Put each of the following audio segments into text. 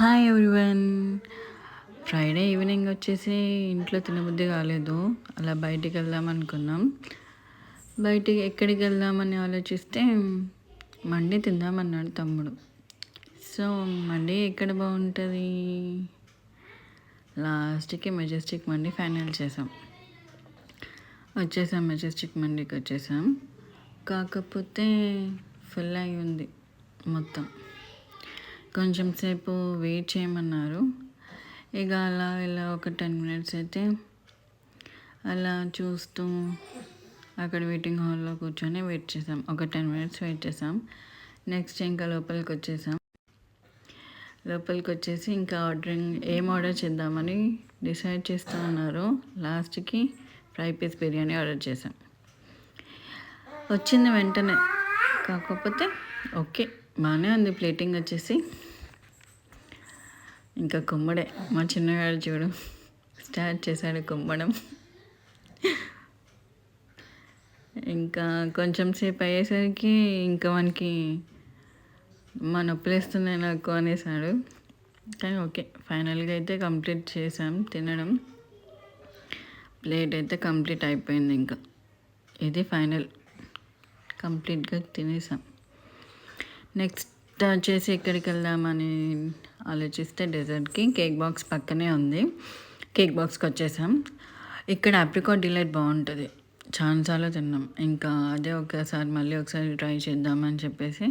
Hi everyone. Friday evening వచ్చేసి ఇంట్లో తినబుద్ధి కాలేదు. అలా బయటికి వెళ్దాం అనుకున్నాం. బయటికి ఎక్కడికి వెళ్దామని ఆలోచిస్తే మండి తిందామన్నాడు తమ్ముడు. సో మండి ఎక్కడ బాగుంటుంది, లాస్ట్కి మెజెస్టిక్ మండి ఫైనల్ చేసాం. మెజెస్టిక్ మండికి వచ్చేసాం. కాకపోతే ఫుల్ అయి ఉంది మొత్తం. కొంచెం సేపు వెయిట్ చేయమన్నారు. ఇక అలా ఇలా ఒక 10 minutes అయితే అలా చూస్తూ అక్కడ వెయిటింగ్ హాల్లో కూర్చొని వెయిట్ చేసాం. ఒక 10 minutes వెయిట్ చేసాం. నెక్స్ట్ ఇంకా లోపలికి వచ్చేసి ఇంకా ఏం ఆర్డర్ చేద్దామని డిసైడ్ చేస్తూ ఉన్నారు. లాస్ట్కి ఫ్రై పీస్ బిర్యానీ ఆర్డర్ చేసాం. వచ్చింది వెంటనే. కాకపోతే ఓకే, బాగానే ఉంది. ప్లేటింగ్ వచ్చేసి ఇంకా కుమ్మడే. మా చిన్నగాడు చూడు స్టార్ట్ చేశాడు కుమ్మడం. ఇంకా కొంచెం సేపు అయ్యేసరికి ఇంకా మనకి మా నొప్పులేస్తున్నాయి నాకు అనేసాడు. కానీ ఓకే, ఫైనల్గా అయితే కంప్లీట్ చేసాం తినడం. ప్లేట్ అయితే కంప్లీట్ అయిపోయింది. ఇంకా ఇది ఫైనల్, కంప్లీట్గా తినేసాం. నెక్స్ట్ వచ్చేసి ఎక్కడికి వెళ్దామని ఆలోచిస్తే డెజర్ట్కి కేక్ బాక్స్ పక్కనే ఉంది. కేక్ బాక్స్కి వచ్చేసాం. ఇక్కడ అప్రికాట్ డిలైట్ బాగుంటుంది, చాలాసార్లు తిన్నాం. ఇంకా అదే మళ్ళీ ఒకసారి ట్రై చేద్దామని చెప్పేసి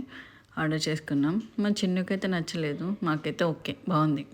ఆర్డర్ చేసుకున్నాం. మా చిన్నకైతే నచ్చలేదు, మాకైతే ఓకే బాగుంది.